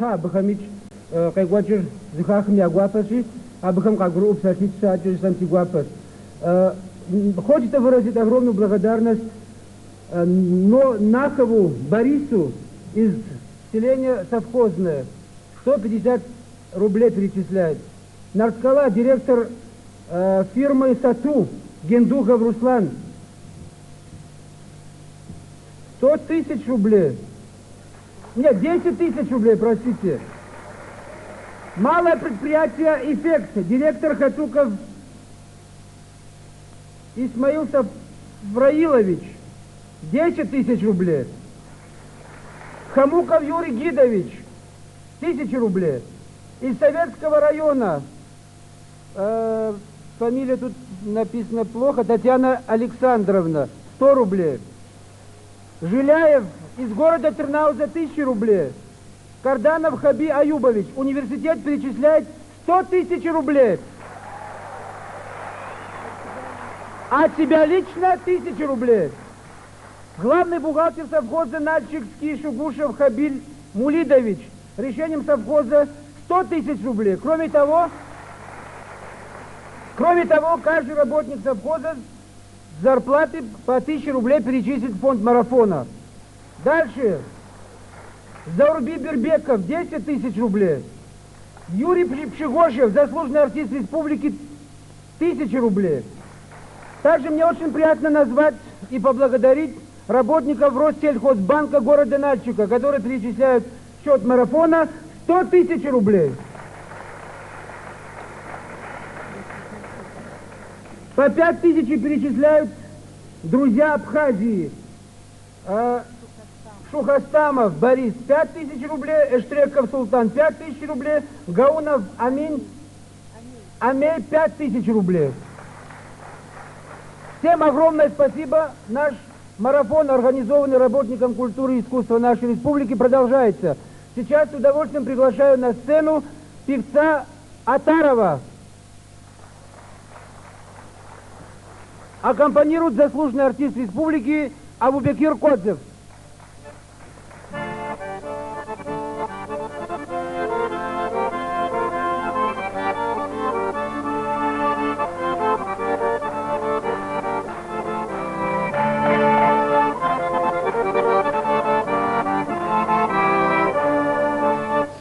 ша абыхэмич къекӏуэкӏыр зыхахым я гуапэщи, абыхэм къагурыӏуэу псалъитӏ щаӏэкӏэ сэмти гуапэщ. Хочется выразить огромную благодарность Нахову Борису из селения Совхозное. 150 рублей перечисляет. Нарткала, директор фирмы САТУ, Гендухов Руслан. 100 тысяч рублей. Нет, 10 тысяч рублей, простите. Малое предприятие «Эффект», директор Хатуков Исмаил Сафраилович, 10 тысяч рублей. Хамуков Юрий Гидович, 1000 рублей. Из Советского района, фамилия тут написана плохо, Татьяна Александровна, 100 рублей. Жиляев из города Тырнауза, 1000 рублей. Карданов Хаби Аюбович, университет перечисляет 100 тысяч рублей. А тебя лично 1000 рублей. Главный бухгалтер совхоза Начикский Шугушев Хабиль Мулидович, решением совхоза 100 тысяч рублей. Кроме того, каждый работник совхоза зарплаты по 1000 рублей перечислит в фонд марафона. Дальше. Заурби Бербеков, 10 тысяч рублей. Юрий Пшигошев, заслуженный артист республики, 1000 рублей. Также мне очень приятно назвать и поблагодарить работников Россельхозбанка города Нальчика, которые перечисляют в счет марафона 100 тысяч рублей. По 5000 перечисляют друзья Абхазии. Шухастамов Борис 5000 рублей, Эштреков Султан 5000 рублей, Гаунов Амей 5000 рублей. Всем огромное спасибо. Наш марафон, организованный работникам культуры и искусства нашей республики, продолжается. Сейчас с удовольствием приглашаю на сцену певца Атарова. Аккомпанирует заслуженный артист республики Абубекир Кодзев.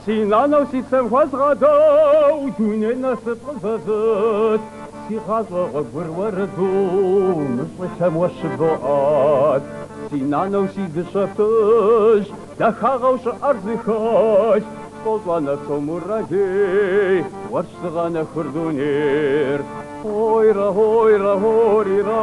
Синанов сицевхоз гадау, дюне насыпызызыт, сихазлығы гүрварыду, мүслішем ошыдуат. Синанов сидышатыш, дахағаушы арзыхаш, Колзвана сомураге, варшығана хүрдунер. Ойра, ойра, ойра,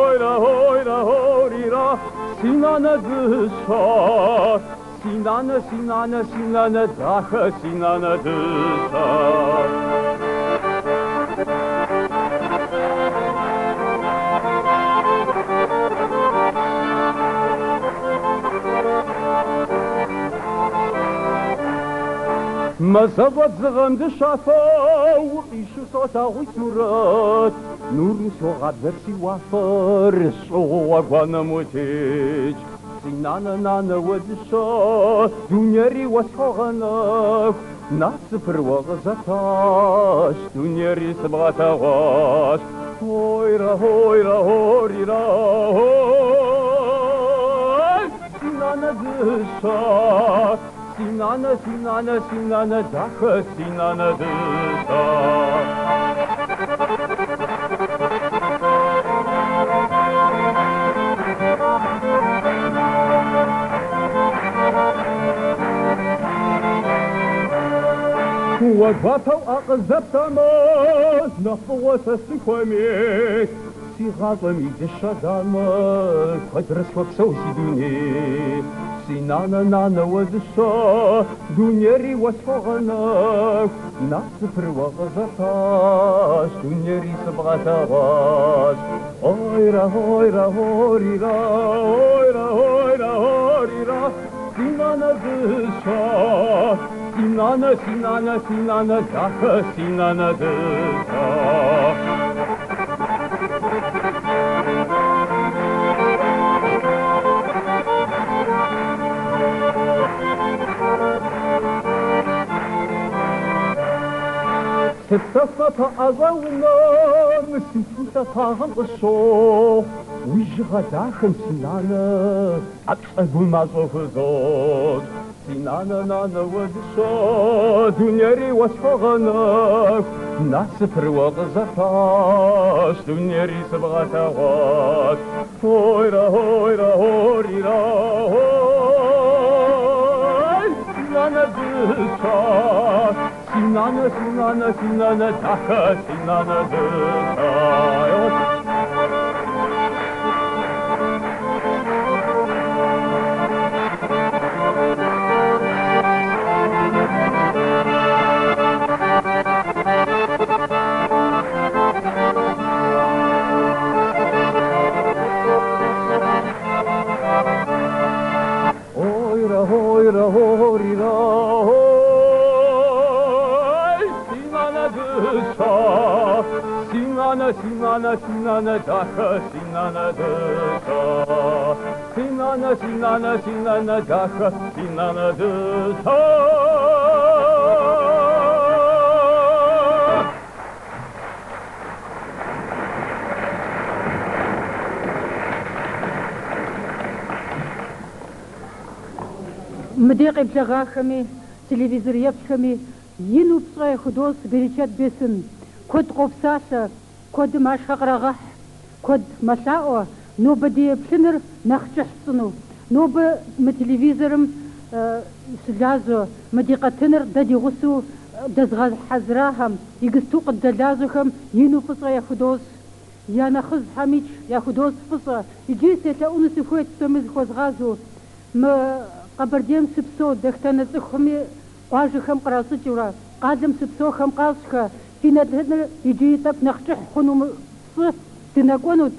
ойра, ойра, ойра, Синана дышат. Sinana, Sinana, Sinana, Dacha, Sinana, Dusha. Mazavad zagam de shafau, ishu sota usurat, nuru sogat versi wafar, so agwana mutej. Sinana nana wadisha, dunyari washoganach, nasifr wagazatash, dunyari sabgatawash, hoira, hoira, horira, hoi, Sinana disha, Sinana, Sinana, Sinana, dacha, Sinana disha. وقفوا أقزبت ماس نفوة سيخوميك سيغاطمي دشادامك قدرس وكسوسي دوني سينانا نانا ودشا دونيري واسفغناك نصفر وغزتاش دونيري سبغتاش هويرا هويرا هوريرا هويرا هويرا هوريرا سينانا دشا Sinana, Sinana, Sinana, Dacha, Sinana, Dacha. تتصفى أظونا مسيفوتا طاغم الصوف ويجغى داخل سنانا أقول ما صوفزوت سنانا نانا ودشا دنيري وصفغناك ناسفر وغزفاش دنيري سبغتاغاش هويرا هويرا هوريرا هوي سنانا دشا سنانا سنانا سنانا داكا سنانا دشا Sinana, sinana, daka, sinana, daka. Sinana, sinana, sinana, daka, sinana, daka. مديقي بلغاخمي تلفزيونياتخمي ينو بصغي خدوس بريشات بسن كود قفصاشا كود ماشغرغح كود مساء نو بدي بلنر نخجحصنو نو بتلفزيورم سلازو مديقتنر ددي غسو دزغاز حزراهم يقستو قد لازوهم ينو بصغي خدوس يا نخز حميش يا خدوس فصا يجيسي تاونو سفويت سمز خوزغازو ما قبرديم سبسو دختنا تخمي قاجخم قراسجورا قادم سبسو خم قاسخا فينا تهدر يجي تب نخجح خنو صف تنقونوت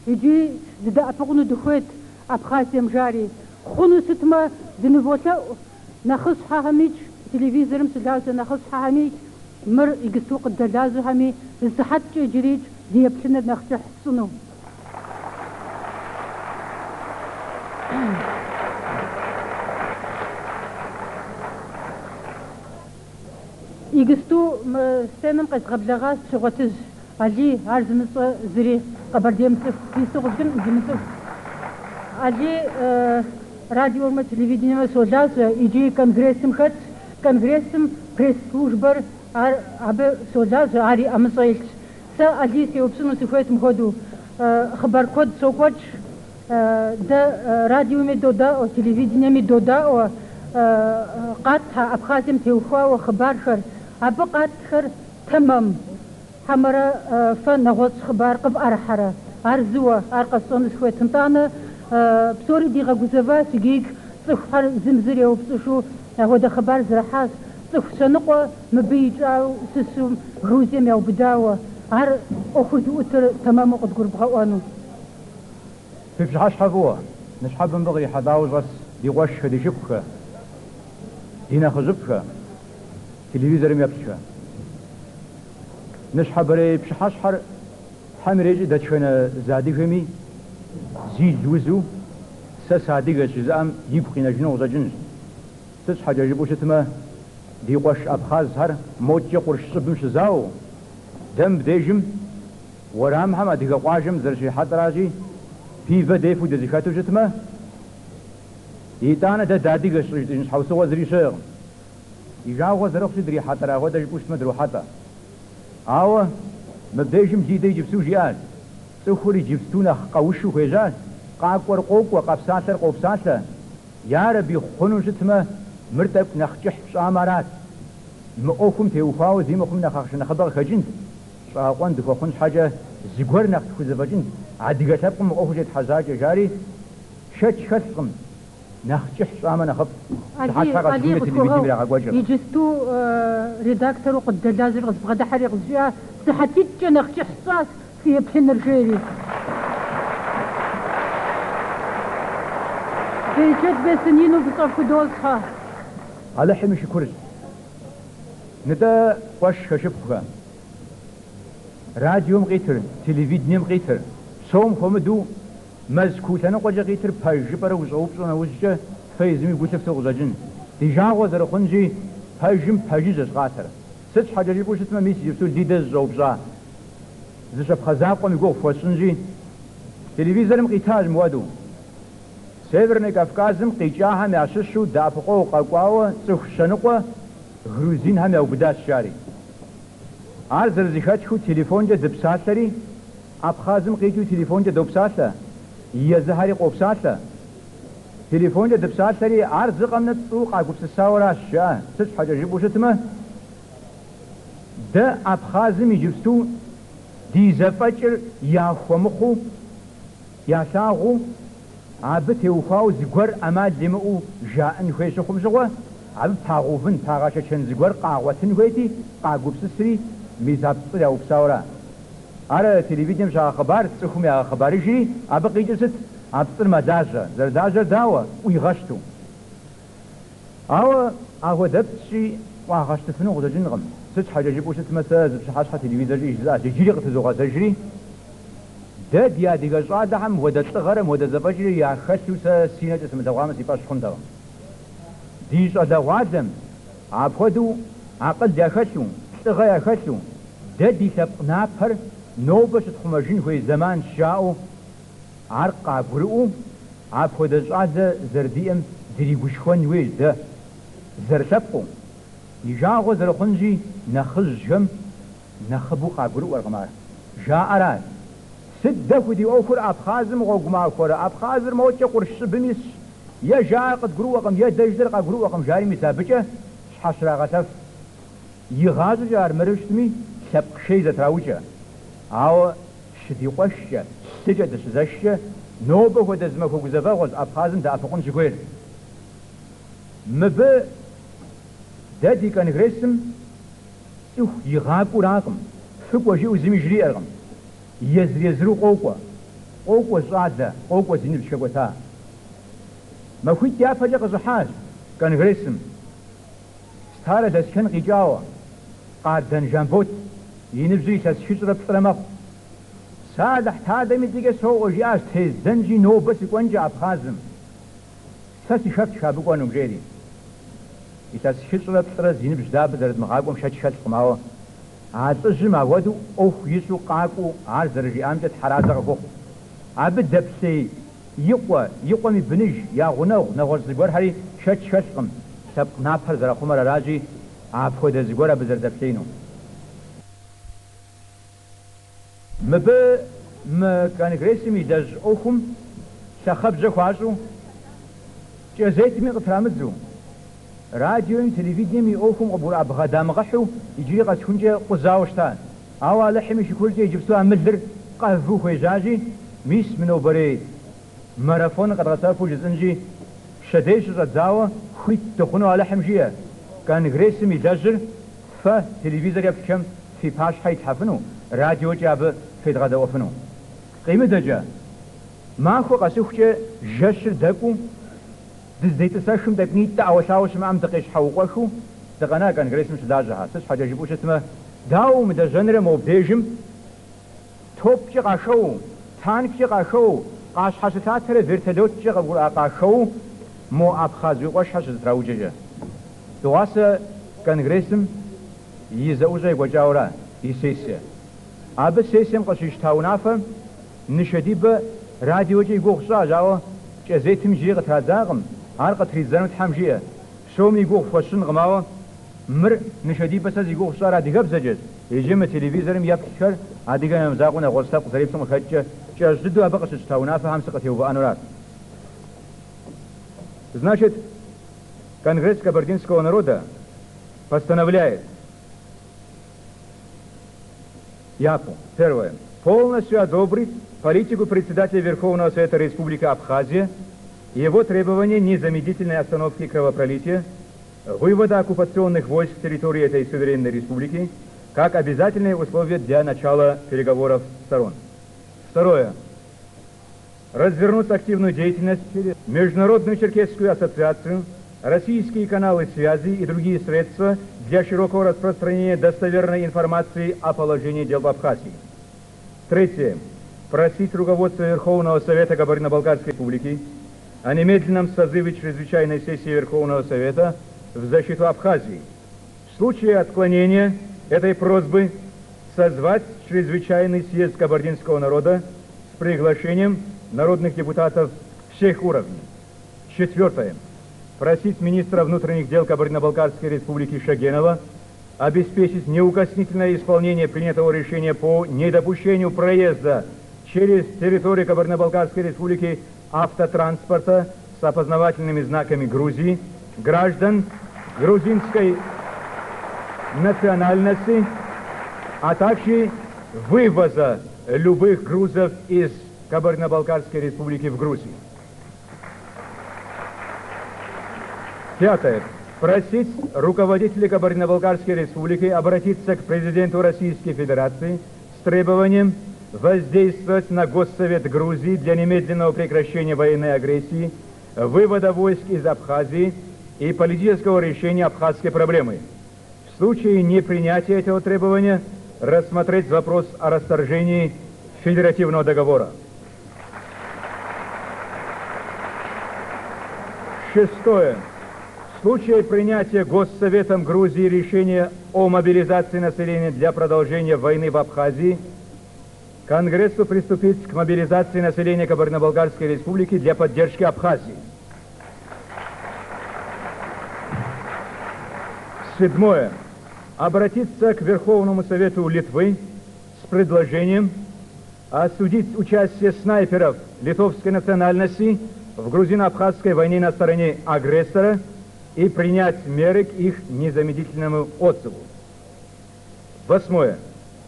يجي زدا أبقنو دخويت أبخاسيم جاري خنو ستما دنبوتا نخص حاميج تلفزيورم سلازة نخص حاميج مر يقسو قد لازو همي الصحات جريج دي بسنة نخجح صنو يقستو سنم قد قبلغاس شغتز علي عرض مصر زري قبرديم سف في سوغجن جمسف علي راديو ما تلفزيون ما سوداز يجي كونغرسم خط كونغرسم بريس كوجبر عب سوداز عاري امصيل سا علي سيوبسنو سفوت مخدو خبر كود سوكوش دا راديو مي دودا او تلفزيون مي دودا او قاتها أبخازم تيوخوا وخبار خر أبقات خر تمام حمرا فنغوص خبار قب أرحرة أرزوا أرقصون سويت تنطانا بسوري دي غوزفا سجيك صخر زمزري وبسوشو هو ده خبار زرحاس صخ شنقوا مبيج أو سسوم غوزيم أو بداوة عر أخذ أتر تمام قد قرب غوانو في فشحاش حبوه نشحب نبغي حداوز بس دي غوش دي شبكه هنا خزبك تلفزيون يبشك نشحب بري بشحاش حر حمريج دتشنا زادي فمي زي جوزو سادي جزام يبقينا جنو زجنج تس حاجه جيبوش تما دي قش ابخاز هر موجي قرش صبمش زاو دم ديجم ورام هم دي قواجم زرشي حد راجي في فديفو دزيكاتو جتما يتانا ده دادي قشرش إنش حوسه وزري شير يجاو وزرق صدري حتى راهو ده جبوش مدرو حتى آوه مبدأجم جيدي جبسو جيال سوخوري جبستونا قوشو خيجال قاقور قوق وقبساتر قوبساتر يا ربي خنو جتما مرتب نخجح شامارات مقوكم تيوفاو زي مقوم نخخش نخبر خجنت شاقوان دفو خنش حاجة زيقور نخخش زفجنت عدقا تبقم مقوكو جيت حزاج جاري شت خسقم نخجح شاما نخب علي يجستو ريداكتور وقد لازم غصب غدا حريق زيها صحتيت نخجح صاص في بحن الجيري بيجت بسنين وبصف دوزها على حمش كرز ندا وش شبكة راديو مغيتر تلفزيون مغيتر صوم خمدو مزكوتنا قجا غيتر باجبر وزوبصنا وزجا فايزمي قلت فتو غزاجن ديجا غزر خنجي باجم باجز غاتر Сыт щхьэкӏэ жыпӏэу щытмэ, мис иджыпсту дидэ зыщӏэупщӏа. Зыщэпхъэзакъуэм и гугъу фхуэсщӏынщи, телевизорым къитащ мыуэду. Северный Кавказым къикӏахэм ящыщу дэӏэпыкъуэгъу къэкӏуауэ цӏыху щэныкъуэ грузинхэм яубыдащ жари. Ар зэрызыхэтхыу телефонкӏэ дыпсалъэри, Абхазым къикӏыу телефонкӏэ допсалъэ, езыхьэри къопсалъэ. Телефонкӏэ дыпсалъэри, ар зыкъэм нэпцӏу къагупсысауэращ жаӏэ. Сыт щхьэкӏэ жыпӏэу щытмэ, дэ Абхазым иджыпсту ди зэфӏэкӏыр яхуэмыхъуу, ялъагъуу, абы теухуауэ зыгуэр ӏэмал имыӏэу жаӏэн хуей щыхъум щыгъуэ, абы пагъэувын, пагъэшэчэн зыгуэр къагъуэтын хуейти, къагупсысри, мис абы пцӏыр яупсауэра. Ар телевидением щагъэ хъыбар, цӏыхум ягъэ хъыбарыжри, абы къикӏыр сыт? Абы пцӏыр мэдажьэ. Зэрыдажьэр дауэ? Ӏуигъэщту. Ауэ ахуэдэпщи ӏуагъэщтыфыну къыдэкӏынкъым. Сыт щхьэкӏэ жыпӏэу щытмэ, сэ зы пщыхьэщхьэ телевизоркӏэ ижызащ. Иджыри къытызогъэзэжри, дэ ди адыгэ щӏалэхьэм мыуэдэ лӏыгъэр, мыуэдэ зэфӏэкӏри яхэлъу сэ си нэкӏэ сымылъэгъуамэ си фӏэщ хъунтэкъым. Ди щӏалэгъуалэм апхуэдэу акъыл яхэлъу, лӏыгъэ яхэлъу, дэ ди лъэпкъ напэр нобэ щытхъумэжын хуей зэман щаӏэу, ар къагурыӏуэу, апхуэдэ щӏалэ зэрыдиӏэм дригушхуэн хуейщ дэ, зэрылъэпкъыу. И жагъуэ зэрыхъунщи, нэхъыжьхэм нэхъыбэу къагурыӏуэркъым ар. Жаӏэращ. Сыт дэ хуэдэ ӏуэхур Абхазым гъуэгу махуэрэ? Абхазыр мокӏэ къурш щӏыбым исщ. Е жаӏэр къыдгурыӏуэкъым, е дэжьыр къагурыӏуэкъым, жари мис абыкӏэ щхьэ щрагъэлъэф. Игъащӏэкӏэ армырыу щытми, лъэпкъ шей зэтраукӏэ. Ауэ щыди къуэшкӏэ, лъыкӏэ дыщызэшкӏэ, нобэ хуэдэ зымахуэ гузэвэгъуэщ Абхазым дэӏэпыкъун щыгуейр. Мыбы дэ ди Конгрессым цӏыху игъакӏуэракъым, фыкӏуэ жиӏэу зыми жриӏэркъым. Езыр-езыру къокӏуэ. Къокӏуэ щӏалэ, къокӏуэ зи ныбжь хэкӏуэта. Махуитӏ япэкӏэ къыщӏыхьащ Конгрессым. Старэ Дэскен къикӏауэ, къадэн Жамбот, и ныбжьыр илъэс хыщӏрэ плӏырэ мэхъу. Салыхь тадэми дикӏэ соӏуэ жиӏащ, тездэнщи нобэ сыкӏуэнкӏэ Абхазым. Сэ си шэфтщ абы кӏуэнум жери. Илъэс хыщӏрэ плӏырэ зи ныбжь дабэ зэрыдмыгъакӏуэм шэч хэлъкъым, ауэ а лӏыжьым ауэдэу ӏуэху ищӏу къакӏуэу ар зэрыжиӏамкӏэ тхьэразэ къыхуэхъу. Абы дэплъей икъуэм и быныж, я гъунэгъу, нэгъуэщӏ зыгуэрхьэри шэч хэлъкъым. Лъэпкъ напэр зэрыхъумэр аращи, апхуэдэ зыгуэр абы зэрыдэплъейну. Мыбы мы Конгрессым илэжь ӏуэхум лъэхъэбжьэ хуащӏу, кӏэзетми къытрамыдзу, радиоем, телевидением и ӏуэхум къыбгъэдамыгъэхьу, иджыри къэтхункӏэ къузауэ щтащ. Ауэ Алыхьым и шыкуркӏэ иджыпсту а мылыр къэву хуежьажи, мис мынобэрей марафон къэдгъэсэфу жысӏэнщи, щэдей щыщӏэдзауэ хуит дыхъуну Алыхьым жиӏэ. Конгрессым илэжьыр фэ телевизор еплъчэм фи пащхьэ итхьэфыну, радиокӏэ абы федгъэдэӏуэфыну. Къимыдэкӏэ, махуэ къэсыхукӏэ жэщыр дэкӏуу, дыздетӏысэшым тӏэкӏуитӏэ ӏэуэлъауэ щымыӏэм дыкъещхьэукъуэхыу, дыкъэна Конгрессым щыдажьэхьэ. Сыт щхьэкӏэ жыпӏэу щытмэ, дауэ умыдэжьэнрэ мобдежым топкӏэ къашэу, танккӏэ къашэу, къащхьэщылъатэрэ вертолёткӏэ къашэу, мо Абхаз уи къуэшхьэ щызэтраукӏэкӏэ. Дыгъуасэ Конгрессым и зэӏущӏэ екӏуэкӏауэра, и сессие. Абы сессием къыщищта унафэ нышэдибэ радиокӏэ и гугъу щӏащ, ауэ кӏэзетым жиӏэ къытрадзакъым, ар къытридзэну тхьэм жиӏэ. Псоми и гугъу хуэсщӏынкъым, ауэ мыр нышэдибэ сэ зи гугъу щӏар адыгэбзэкӏэщ. Иджы мы телевизорым еплъхэр адыгэ емызакъуэ нэгъуэщӏ лъэпкъ зэрепсым къыхэкӏкӏэ кӏэщӏ дыдэу абы къыщыщта унафэхэм сыкъытеувыӏэнурат. Значит, Конгресс кабардинского народа постановляет ЯПУ, первое, полностью одобрить политику председателя Верховного Совета Республики Абхазия и его требование незамедлительной остановки кровопролития, вывода оккупационных войск с территории этой суверенной республики, как обязательные условия для начала переговоров сторон. Второе. Развернуть активную деятельность через Международную черкесскую ассоциацию, российские каналы связи и другие средства для широкого распространения достоверной информации о положении дел в Абхазии. Третье. Просить руководство Верховного Совета Кабардино-Балкарской Республики о немедленном созыве чрезвычайной сессии Верховного Совета в защиту Абхазии. В случае отклонения этой просьбы созвать чрезвычайный съезд кабардинского народа с приглашением народных депутатов всех уровней. Четвертое. Просить министра внутренних дел Кабардино-Балкарской республики Шагенова обеспечить неукоснительное исполнение принятого решения по недопущению проезда через территорию Кабардино-Балкарской республики автотранспорта с опознавательными знаками Грузии граждан грузинской национальности, а также вывоза любых грузов из Кабардино-Балкарской республики в Грузию. Пятое. Просить руководителей Кабардино-Балкарской республики обратиться к президенту Российской Федерации с требованием воздействовать на Госсовет Грузии для немедленного прекращения военной агрессии, вывода войск из Абхазии и политического решения абхазской проблемы. В случае непринятия этого требования рассмотреть вопрос о расторжении федеративного договора. Шестое. В случае принятия Госсоветом Грузии решения о мобилизации населения для продолжения войны в Абхазии, Конгрессу приступить к мобилизации населения Кабардино-Балкарской республики для поддержки Абхазии. Седьмое. Обратиться к Верховному Совету Литвы с предложением осудить участие снайперов литовской национальности в грузино-абхазской войне на стороне агрессора и принять меры к их незамедлительному отзыву. Восьмое.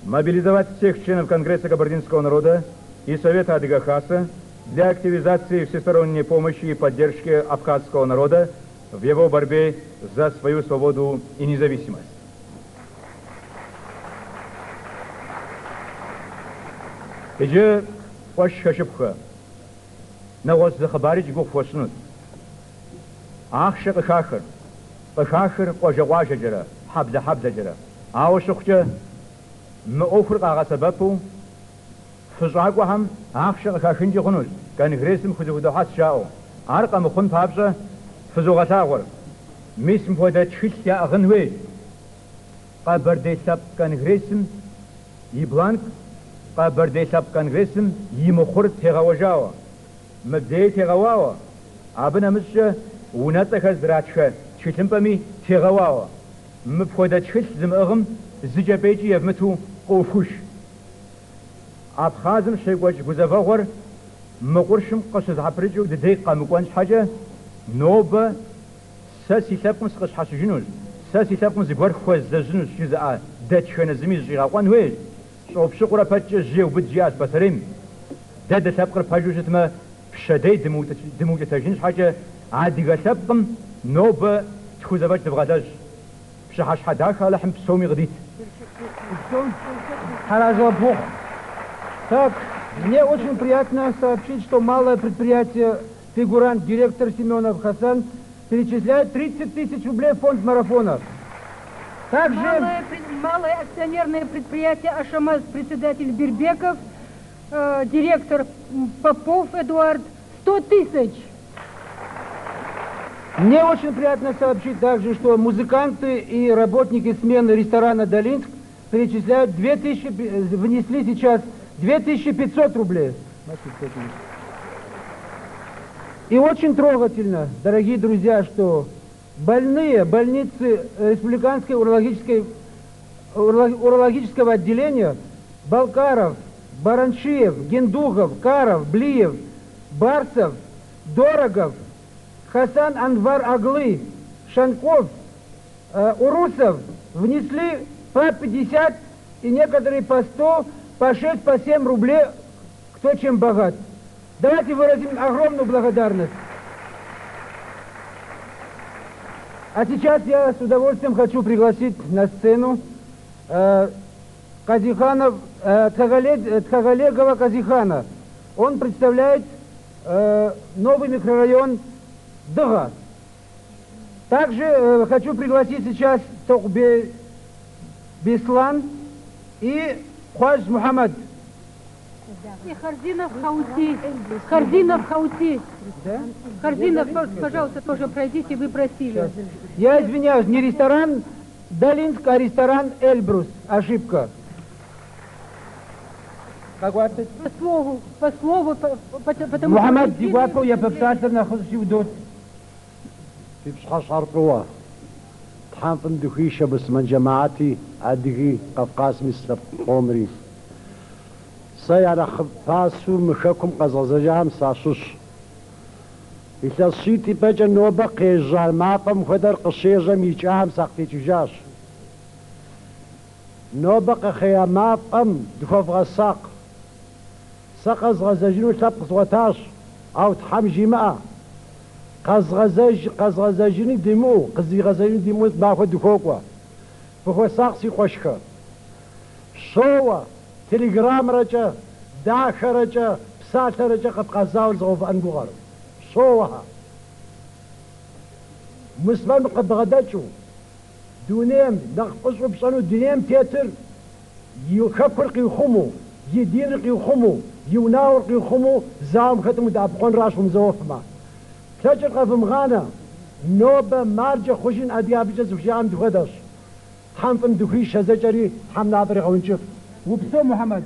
Мобилизовать всех членов Конгресса Кабардинского народа и Совета Адыга-Хаса для активизации всесторонней помощи и поддержки абхазского народа в его борьбе за свою свободу и независимость. Иже Пашхашипха Навоз Захабарич Гуфоснут Ахша Кахахар Кахахар Пажаважа Джара Хабза Джара Аушухча مأوفر قاعد سببه فزعقهم عقشة كاشنجي خنوز كان يغريسم خذوا دوحات شاو عرق مخن فابزة فزوغة تاغور ميسم فودا تشيل يا أغنوي قابر دي سب كان يغريسم يبلانك قابر دي سب كان يغريسم يمخور تغاو جاوا مبدأ تغاوا عبنا مسجة ونطق زراتشة تشيلم بمي تغاوا مبخودا تشيل زم أغم زجا بيجي يفمتو قوفوش أبخازم شيقوش بوزافاغور مقرشم قصد عبرجو دقيقة مقوانش حاجة نوبة ساسي ثابكم سقش حاسو جنوز ساسي ثابكم زيقوار خوز زجنوز جزاء دات شونا زميز جيغاقوان ويج شوف شقورا باتش جيو بدجياز بسرين داد ثابقر باجوشت ما بشدي دموتة تجنش حاجة عاديغا ثابكم نوبة تخوزافاش دبغاداج بشحاش حداك لحم بسومي غديت Харажабух. Так, мне очень приятно сообщить, что малое предприятие «Фигурант», директор Семенов Хасан, перечисляет 30 тысяч рублей в фонд марафона. Также... Малое акционерное предприятие «Ашамаз», председатель Бербеков, директор Попов Эдуард, 100 тысяч. Мне очень приятно сообщить также, что музыканты и работники смены ресторана «Долинск» перечисляют 2000, внесли сейчас 2500 рублей. И очень трогательно, дорогие друзья, что больные больницы Республиканской урологического отделения Балкаров, Бараншиев, Гендухов, Каров, Блиев, Барцев, Дорогов, Хасан Анвар Аглы, Шанков, Урусов внесли по 50 и некоторые по 100, по 6, по 7 рублей, кто чем богат. Давайте выразим огромную благодарность. А сейчас я с удовольствием хочу пригласить на сцену Казиханов, Тхагалегова Казихана. Он представляет новый микрорайон Дыга. Также хочу пригласить сейчас Токбе Беслан и Хваж Мухаммад. И Харзинов Хаути. Харзинов Хаути. Да? Харзинов, пожалуйста, тоже пройдите, вы просили. Я извиняюсь, не ресторан Долинск, а ресторан Эльбрус. Ошибка. Как вас? по слову, потому Мухаммад что... Дигуапо, я попытался находиться в дот. تبصحى شرقوة تحنفن دخيشة بس من جماعتي أدقي قفقاس مثل قومري سيارة خفاسو مشاكم قزازجام ساسوش إذا صيتي بجا نوبة قيجار ماقم خدر قشيجة ميجام ساقتي تجاش نوبة قخيا ماقم دخوف غساق ساقز غزاجينو تبقز وتاش أو تحمجي ماء قزغزاجيني ديمو قزي غزاجيني ديمو باخد دخوكوا بخو ساقسي خوشكا شوة تليجرام رجا داخ رجا بسات رجا قد قزاول زغوف أنبوغر شوها مسلم قد غداتشو دونيم نقصوا بصنو دونيم تياتر يخفر قيخمو يدير قيخمو يوناور قيخمو زام ختمو دابقون راشهم زوفما تاجر قفم غانا نوبة مارجة خوشين أديابي جزو شيام دخدش حنفن دخيش هزجري حم ناظري غونشف وبسو محمد